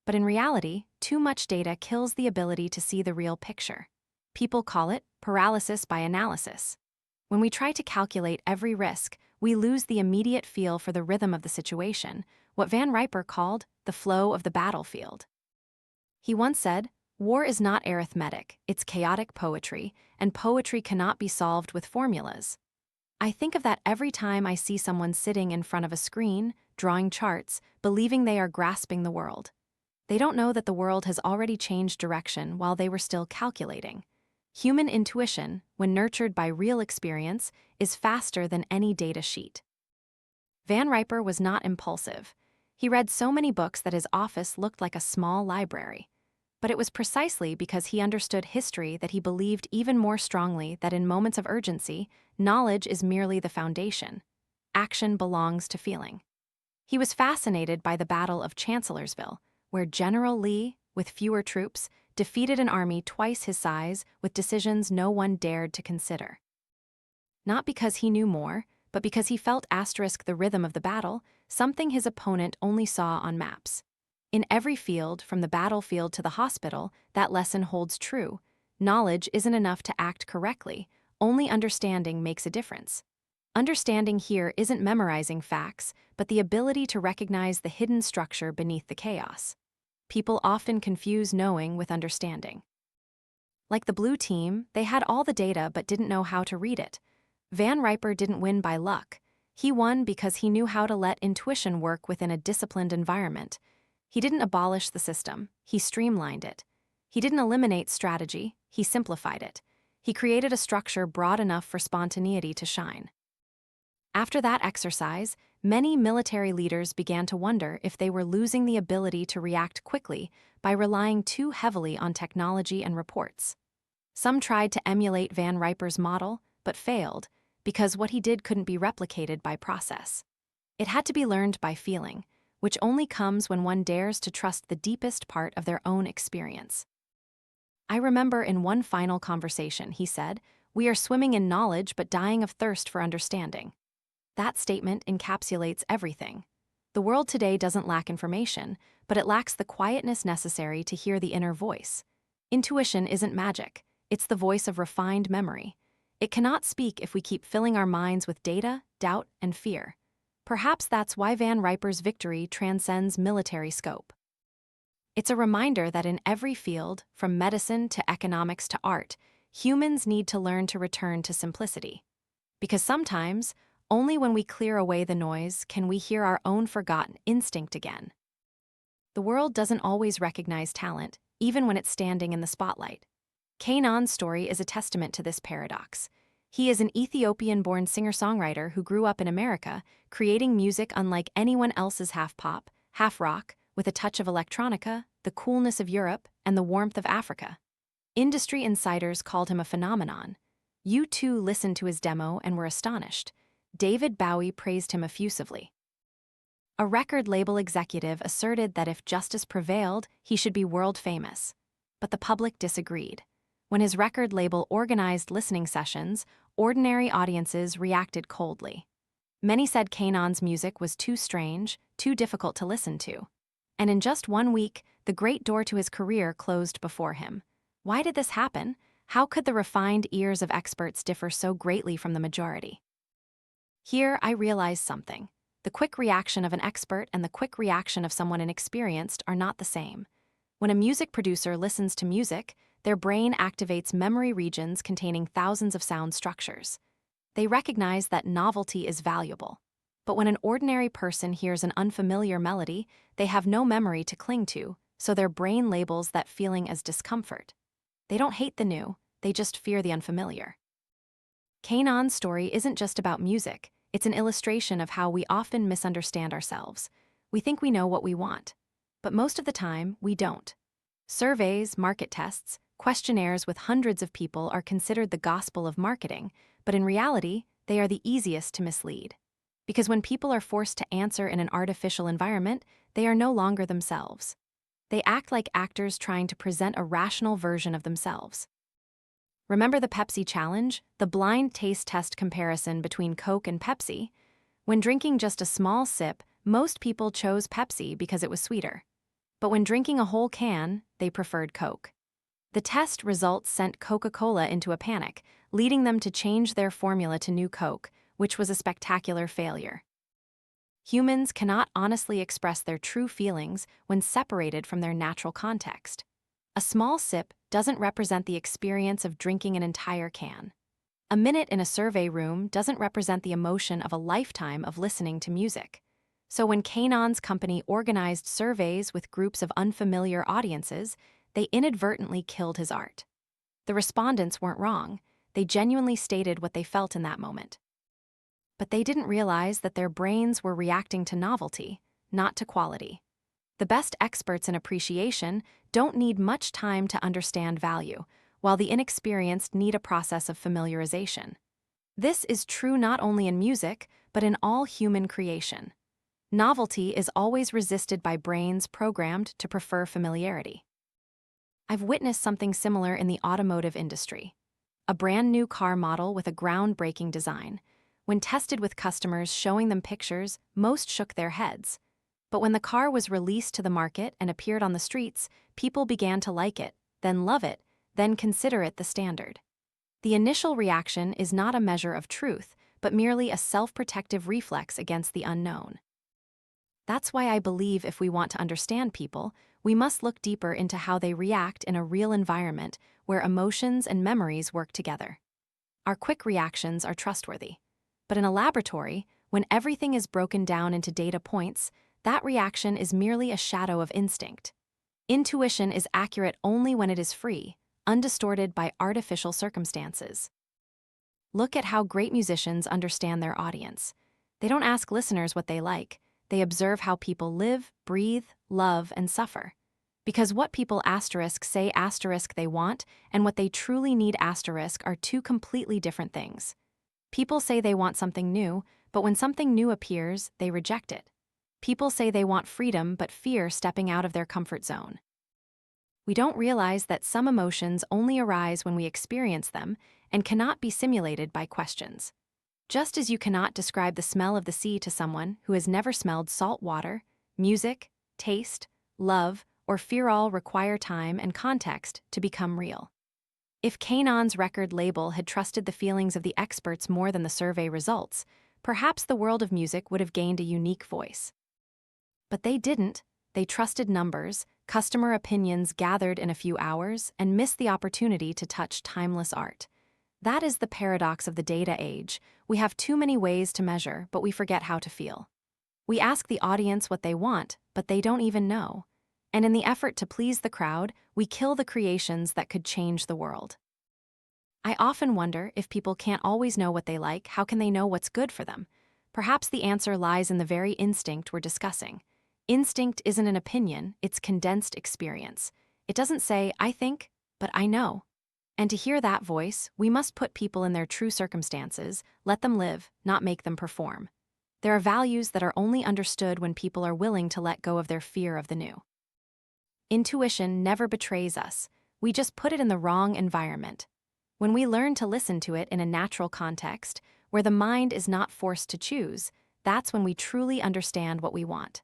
But in reality, too much data kills the ability to see the real picture. People call it paralysis by analysis. When we try to calculate every risk, we lose the immediate feel for the rhythm of the situation, what Van Riper called the flow of the battlefield. He once said, "War is not arithmetic, it's chaotic poetry, and poetry cannot be solved with formulas." I think of that every time I see someone sitting in front of a screen, drawing charts, believing they are grasping the world. They don't know that the world has already changed direction while they were still calculating. Human intuition, when nurtured by real experience, is faster than any data sheet. Van Riper was not impulsive. He read so many books that his office looked like a small library. But it was precisely because he understood history that he believed even more strongly that in moments of urgency, knowledge is merely the foundation. Action belongs to feeling. He was fascinated by the Battle of Chancellorsville, where General Lee, with fewer troops, defeated an army twice his size with decisions no one dared to consider. Not because he knew more, but because he felt the rhythm of the battle, something his opponent only saw on maps. In every field, from the battlefield to the hospital, that lesson holds true. Knowledge isn't enough to act correctly, only understanding makes a difference. Understanding here isn't memorizing facts, but the ability to recognize the hidden structure beneath the chaos. People often confuse knowing with understanding. Like the blue team, they had all the data but didn't know how to read it. Van Riper didn't win by luck. He won because he knew how to let intuition work within a disciplined environment. He didn't abolish the system, he streamlined it. He didn't eliminate strategy, he simplified it. He created a structure broad enough for spontaneity to shine. After that exercise, many military leaders began to wonder if they were losing the ability to react quickly by relying too heavily on technology and reports. Some tried to emulate Van Riper's model, but failed, because what he did couldn't be replicated by process. It had to be learned by feeling, which only comes when one dares to trust the deepest part of their own experience. I remember in one final conversation, he said, "We are swimming in knowledge but dying of thirst for understanding." That statement encapsulates everything. The world today doesn't lack information, but it lacks the quietness necessary to hear the inner voice. Intuition isn't magic, it's the voice of refined memory. It cannot speak if we keep filling our minds with data, doubt, and fear. Perhaps that's why Van Riper's victory transcends military scope. It's a reminder that in every field, from medicine to economics to art, humans need to learn to return to simplicity. Because sometimes, only when we clear away the noise can we hear our own forgotten instinct again. The world doesn't always recognize talent, even when it's standing in the spotlight. Kanan's story is a testament to this paradox. He is an Ethiopian-born singer-songwriter who grew up in America, creating music unlike anyone else's half-pop, half-rock, with a touch of electronica, the coolness of Europe, and the warmth of Africa. Industry insiders called him a phenomenon. U2 listened to his demo and were astonished. David Bowie praised him effusively. A record label executive asserted that if justice prevailed, he should be world famous. But the public disagreed. When his record label organized listening sessions, ordinary audiences reacted coldly. Many said Kanan's music was too strange, too difficult to listen to. And in just 1 week, the great door to his career closed before him. Why did this happen? How could the refined ears of experts differ so greatly from the majority? Here, I realized something. The quick reaction of an expert and the quick reaction of someone inexperienced are not the same. When a music producer listens to music, their brain activates memory regions containing thousands of sound structures. They recognize that novelty is valuable. But when an ordinary person hears an unfamiliar melody, they have no memory to cling to, so their brain labels that feeling as discomfort. They don't hate the new, they just fear the unfamiliar. Kanan's story isn't just about music, it's an illustration of how we often misunderstand ourselves. We think we know what we want, but most of the time, we don't. Surveys, market tests, questionnaires with hundreds of people are considered the gospel of marketing, but in reality, they are the easiest to mislead. Because when people are forced to answer in an artificial environment, they are no longer themselves. They act like actors trying to present a rational version of themselves. Remember the Pepsi challenge, the blind taste test comparison between Coke and Pepsi? When drinking just a small sip, most people chose Pepsi because it was sweeter. But when drinking a whole can, they preferred Coke. The test results sent Coca-Cola into a panic, leading them to change their formula to New Coke, which was a spectacular failure. Humans cannot honestly express their true feelings when separated from their natural context. A small sip doesn't represent the experience of drinking an entire can. A minute in a survey room doesn't represent the emotion of a lifetime of listening to music. So when Kanan's company organized surveys with groups of unfamiliar audiences, they inadvertently killed his art. The respondents weren't wrong. They genuinely stated what they felt in that moment. But they didn't realize that their brains were reacting to novelty, not to quality. The best experts in appreciation don't need much time to understand value, while the inexperienced need a process of familiarization. This is true not only in music, but in all human creation. Novelty is always resisted by brains programmed to prefer familiarity. I've witnessed something similar in the automotive industry. A brand new car model with a groundbreaking design. When tested with customers showing them pictures, most shook their heads. But when the car was released to the market and appeared on the streets, people began to like it, then love it, then consider it the standard. The initial reaction is not a measure of truth, but merely a self-protective reflex against the unknown. That's why I believe if we want to understand people, we must look deeper into how they react in a real environment where emotions and memories work together. Our quick reactions are trustworthy. But in a laboratory, when everything is broken down into data points, that reaction is merely a shadow of instinct. Intuition is accurate only when it is free, undistorted by artificial circumstances. Look at how great musicians understand their audience. They don't ask listeners what they like. They observe how people live, breathe, love, and suffer. Because what people say they want and what they truly need are two completely different things. People say they want something new, but when something new appears, they reject it. People say they want freedom but fear stepping out of their comfort zone. We don't realize that some emotions only arise when we experience them and cannot be simulated by questions. Just as you cannot describe the smell of the sea to someone who has never smelled salt water, music, taste, love, or fear all require time and context to become real. If Kanan's record label had trusted the feelings of the experts more than the survey results, perhaps the world of music would have gained a unique voice. But they didn't. They trusted numbers, customer opinions gathered in a few hours, and missed the opportunity to touch timeless art. That is the paradox of the data age. We have too many ways to measure, but we forget how to feel. We ask the audience what they want, but they don't even know. And in the effort to please the crowd, we kill the creations that could change the world. I often wonder if people can't always know what they like, how can they know what's good for them? Perhaps the answer lies in the very instinct we're discussing. Instinct isn't an opinion, it's condensed experience. It doesn't say, I think, but I know. And to hear that voice, we must put people in their true circumstances, let them live, not make them perform. There are values that are only understood when people are willing to let go of their fear of the new. Intuition never betrays us. We just put it in the wrong environment. When we learn to listen to it in a natural context, where the mind is not forced to choose, that's when we truly understand what we want.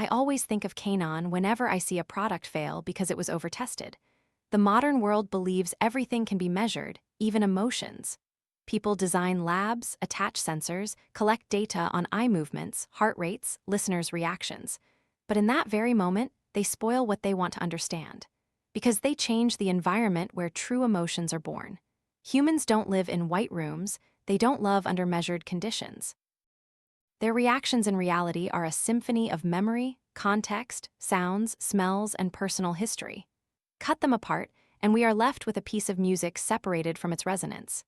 I always think of Kanan whenever I see a product fail because it was overtested. The modern world believes everything can be measured, even emotions. People design labs, attach sensors, collect data on eye movements, heart rates, listeners' reactions. But in that very moment, they spoil what they want to understand. Because they change the environment where true emotions are born. Humans don't live in white rooms, they don't love under measured conditions. Their reactions in reality are a symphony of memory, context, sounds, smells, and personal history. Cut them apart, and we are left with a piece of music separated from its resonance.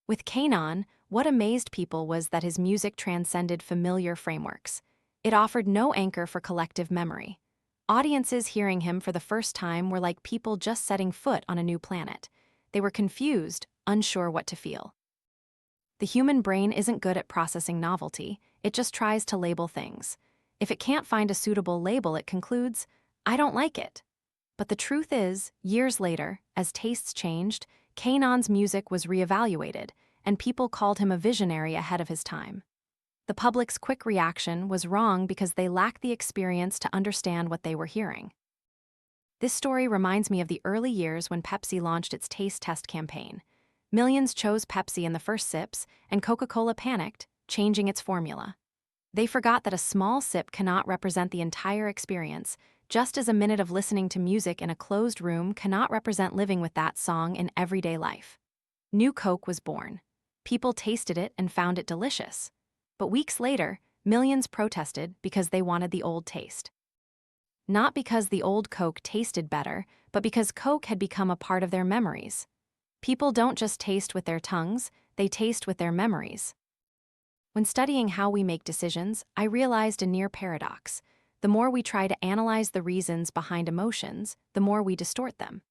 With Kanon, what amazed people was that his music transcended familiar frameworks. It offered no anchor for collective memory. Audiences hearing him for the first time were like people just setting foot on a new planet. They were confused, unsure what to feel. The human brain isn't good at processing novelty, it just tries to label things. If it can't find a suitable label, it concludes, "I don't like it." But the truth is, years later, as tastes changed, Kanon's music was reevaluated, and people called him a visionary ahead of his time. The public's quick reaction was wrong because they lacked the experience to understand what they were hearing. This story reminds me of the early years when Pepsi launched its taste test campaign. Millions chose Pepsi in the first sips, and Coca-Cola panicked, changing its formula. They forgot that a small sip cannot represent the entire experience, just as a minute of listening to music in a closed room cannot represent living with that song in everyday life. New Coke was born. People tasted it and found it delicious. But weeks later, millions protested because they wanted the old taste. Not because the old Coke tasted better, but because Coke had become a part of their memories. People don't just taste with their tongues, they taste with their memories. When studying how we make decisions, I realized a near paradox. The more we try to analyze the reasons behind emotions, the more we distort them.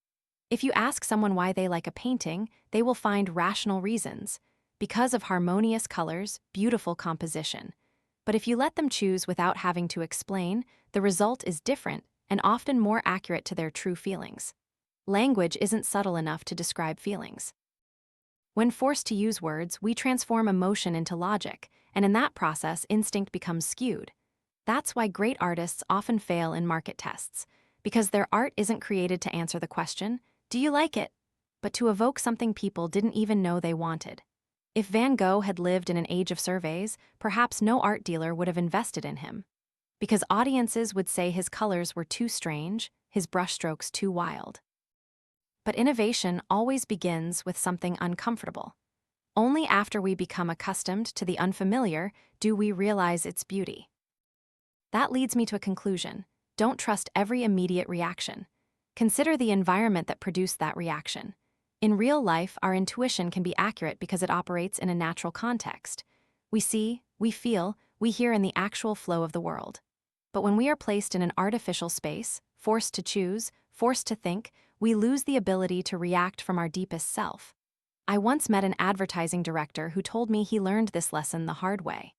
If you ask someone why they like a painting, they will find rational reasons, because of harmonious colors, beautiful composition. But if you let them choose without having to explain, the result is different and often more accurate to their true feelings. Language isn't subtle enough to describe feelings. When forced to use words, we transform emotion into logic, and in that process, instinct becomes skewed. That's why great artists often fail in market tests, because their art isn't created to answer the question, "Do you like it?" but to evoke something people didn't even know they wanted. If Van Gogh had lived in an age of surveys, perhaps no art dealer would have invested in him. Because audiences would say his colors were too strange, his brushstrokes too wild. But innovation always begins with something uncomfortable. Only after we become accustomed to the unfamiliar do we realize its beauty. That leads me to a conclusion. Don't trust every immediate reaction. Consider the environment that produced that reaction. In real life, our intuition can be accurate because it operates in a natural context. We see, we feel, we hear in the actual flow of the world. But when we are placed in an artificial space, forced to choose, forced to think, we lose the ability to react from our deepest self. I once met an advertising director who told me he learned this lesson the hard way.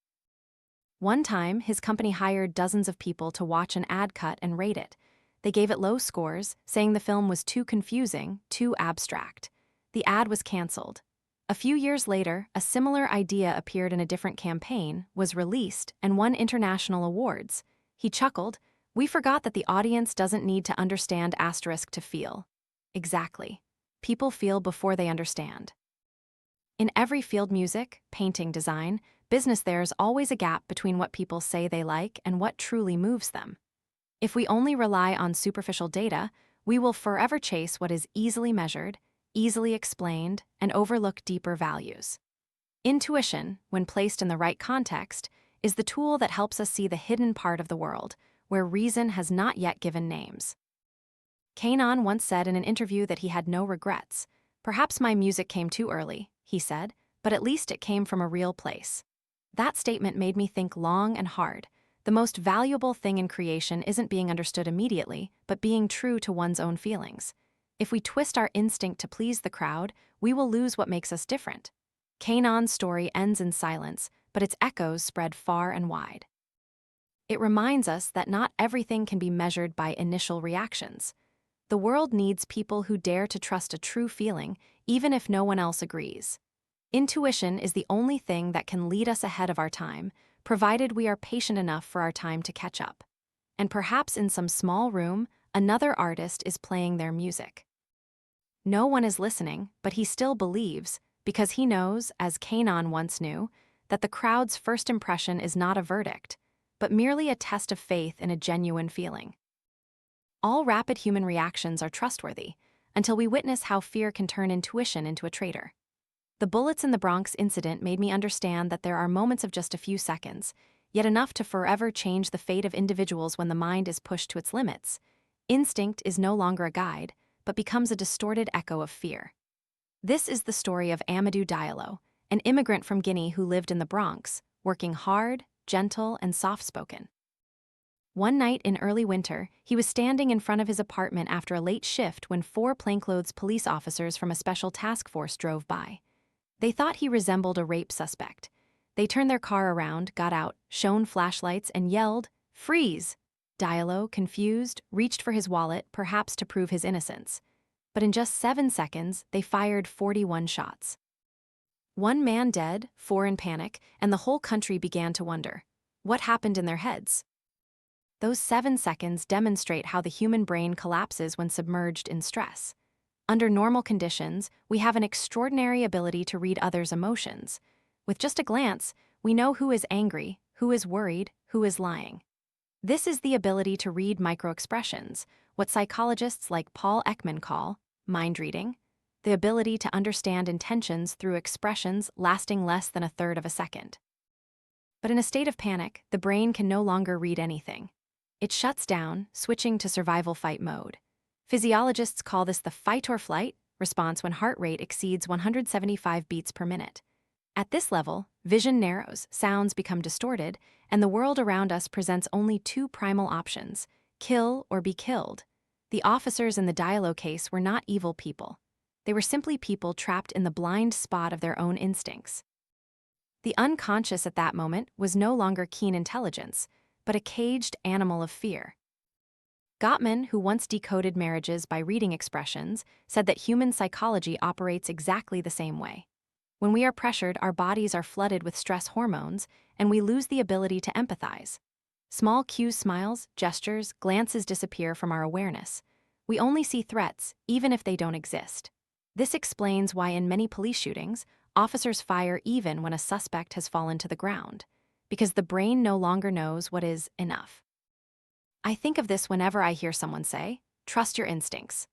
One time, his company hired dozens of people to watch an ad cut and rate it. They gave it low scores, saying the film was too confusing, too abstract. The ad was canceled. A few years later, a similar idea appeared in a different campaign, was released, and won international awards. He chuckled, "We forgot that the audience doesn't need to understand asterisk to feel." Exactly. People feel before they understand. In every field, music, painting, design, business, there's always a gap between what people say they like and what truly moves them. If we only rely on superficial data, we will forever chase what is easily measured, easily explained, and overlook deeper values. Intuition, when placed in the right context, is the tool that helps us see the hidden part of the world, where reason has not yet given names. Kanon once said in an interview that he had no regrets. "Perhaps my music came too early," he said, "but at least it came from a real place." That statement made me think long and hard. The most valuable thing in creation isn't being understood immediately, but being true to one's own feelings. If we twist our instinct to please the crowd, we will lose what makes us different. Kanon's story ends in silence, but its echoes spread far and wide. It reminds us that not everything can be measured by initial reactions. The world needs people who dare to trust a true feeling, even if no one else agrees. Intuition is the only thing that can lead us ahead of our time, provided we are patient enough for our time to catch up. And perhaps in some small room, another artist is playing their music. No one is listening, but he still believes, because he knows, as Kanon once knew, that the crowd's first impression is not a verdict, but merely a test of faith in a genuine feeling. All rapid human reactions are trustworthy, until we witness how fear can turn intuition into a traitor. The bullets in the Bronx incident made me understand that there are moments of just a few seconds, yet enough to forever change the fate of individuals when the mind is pushed to its limits. Instinct is no longer a guide, but becomes a distorted echo of fear. This is the story of Amadou Diallo, an immigrant from Guinea who lived in the Bronx, working hard, gentle, and soft-spoken. One night in early winter, he was standing in front of his apartment after a late shift when 4 plainclothes police officers from a special task force drove by. They thought he resembled a rape suspect. They turned their car around, got out, shone flashlights, and yelled, "Freeze!" Diallo, confused, reached for his wallet, perhaps to prove his innocence. But in just 7 seconds, they fired 41 shots. 1 man dead, 4 in panic, and the whole country began to wonder, what happened in their heads? Those 7 seconds demonstrate how the human brain collapses when submerged in stress. Under normal conditions, we have an extraordinary ability to read others' emotions. With just a glance, we know who is angry, who is worried, who is lying. This is the ability to read microexpressions, what psychologists like Paul Ekman call mind reading, the ability to understand intentions through expressions lasting less than 1/3 of a second. But in a state of panic, the brain can no longer read anything. It shuts down, switching to survival fight mode. Physiologists call this the fight or flight response when heart rate exceeds 175 beats per minute. At this level, vision narrows, sounds become distorted, and the world around us presents only 2 primal options: kill or be killed. The officers in the Diallo case were not evil people. They were simply people trapped in the blind spot of their own instincts. The unconscious at that moment was no longer keen intelligence, but a caged animal of fear. Gottman, who once decoded marriages by reading expressions, said that human psychology operates exactly the same way. When we are pressured, our bodies are flooded with stress hormones, and we lose the ability to empathize. Small cues, smiles, gestures, glances disappear from our awareness. We only see threats, even if they don't exist. This explains why in many police shootings, officers fire even when a suspect has fallen to the ground, because the brain no longer knows what is enough. I think of this whenever I hear someone say, "Trust your instincts."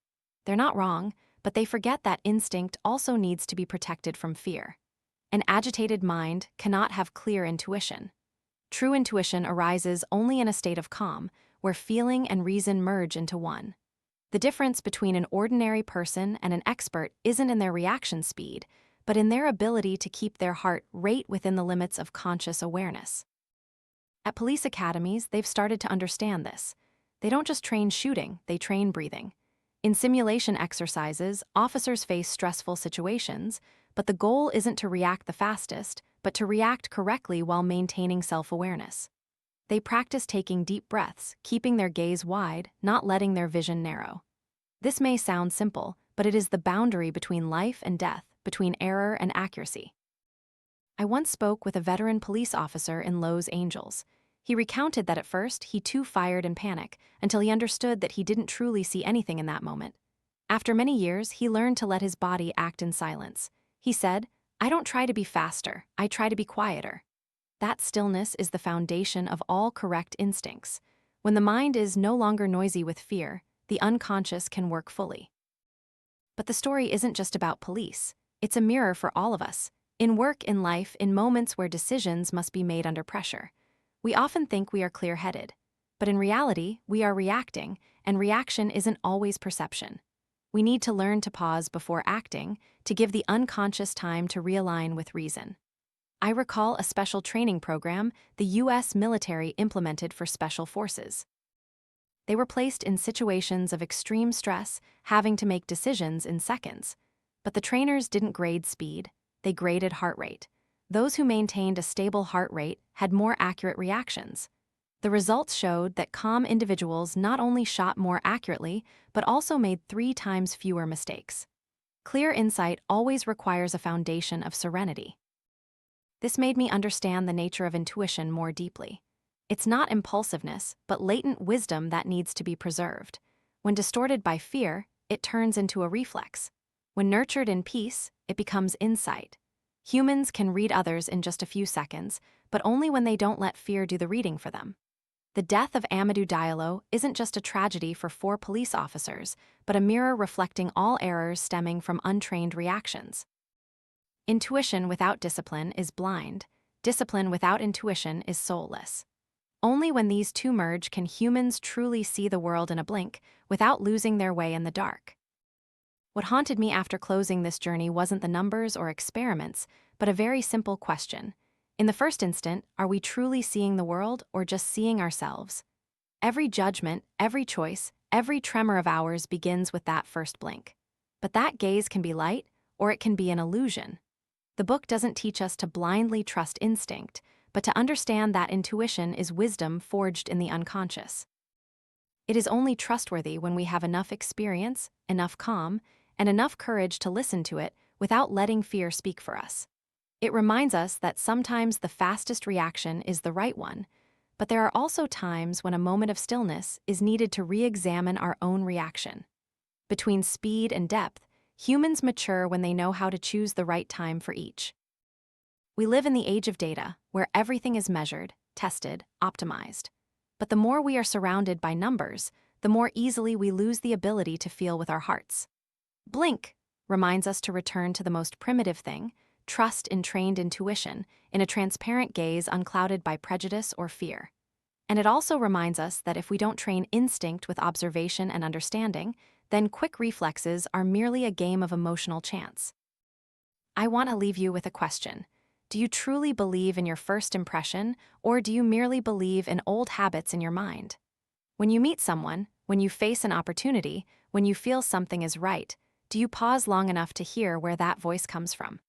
They're not wrong, but they forget that instinct also needs to be protected from fear. An agitated mind cannot have clear intuition. True intuition arises only in a state of calm, where feeling and reason merge into one. The difference between an ordinary person and an expert isn't in their reaction speed, but in their ability to keep their heart rate within the limits of conscious awareness. At police academies, they've started to understand this. They don't just train shooting, they train breathing. In simulation exercises, officers face stressful situations, but the goal isn't to react the fastest, but to react correctly while maintaining self-awareness. They practice taking deep breaths, keeping their gaze wide, not letting their vision narrow. This may sound simple, but it is the boundary between life and death, between error and accuracy. I once spoke with a veteran police officer in Los Angeles. He recounted that at first, he too fired in panic, until he understood that he didn't truly see anything in that moment. After many years, he learned to let his body act in silence. He said, "I don't try to be faster, I try to be quieter." That stillness is the foundation of all correct instincts. When the mind is no longer noisy with fear, the unconscious can work fully. But the story isn't just about police. It's a mirror for all of us. In work, in life, in moments where decisions must be made under pressure. We often think we are clear-headed, but in reality, we are reacting, and reaction isn't always perception. We need to learn to pause before acting, to give the unconscious time to realign with reason. I recall a special training program the U.S. military implemented for special forces. They were placed in situations of extreme stress, having to make decisions in seconds. But the trainers didn't grade speed, they graded heart rate. Those who maintained a stable heart rate had more accurate reactions. The results showed that calm individuals not only shot more accurately, but also made 3 times fewer mistakes. Clear insight always requires a foundation of serenity. This made me understand the nature of intuition more deeply. It's not impulsiveness, but latent wisdom that needs to be preserved. When distorted by fear, it turns into a reflex. When nurtured in peace, it becomes insight. Humans can read others in just a few seconds, but only when they don't let fear do the reading for them. The death of Amadou Diallo isn't just a tragedy for 4 police officers, but a mirror reflecting all errors stemming from untrained reactions. Intuition without discipline is blind. Discipline without intuition is soulless. Only when these two merge can humans truly see the world in a blink, without losing their way in the dark. What haunted me after closing this journey wasn't the numbers or experiments, but a very simple question. In the first instant, are we truly seeing the world or just seeing ourselves? Every judgment, every choice, every tremor of ours begins with that first blink. But that gaze can be light, or it can be an illusion. The book doesn't teach us to blindly trust instinct, but to understand that intuition is wisdom forged in the unconscious. It is only trustworthy when we have enough experience, enough calm, and enough courage to listen to it without letting fear speak for us. It reminds us that sometimes the fastest reaction is the right one, but there are also times when a moment of stillness is needed to re-examine our own reaction. Between speed and depth, humans mature when they know how to choose the right time for each. We live in the age of data, where everything is measured, tested, optimized. But the more we are surrounded by numbers, the more easily we lose the ability to feel with our hearts. Blink reminds us to return to the most primitive thing, trust in trained intuition, in a transparent gaze unclouded by prejudice or fear. And it also reminds us that if we don't train instinct with observation and understanding, then quick reflexes are merely a game of emotional chance. I want to leave you with a question. Do you truly believe in your first impression, or do you merely believe in old habits in your mind? When you meet someone, when you face an opportunity, when you feel something is right, do you pause long enough to hear where that voice comes from?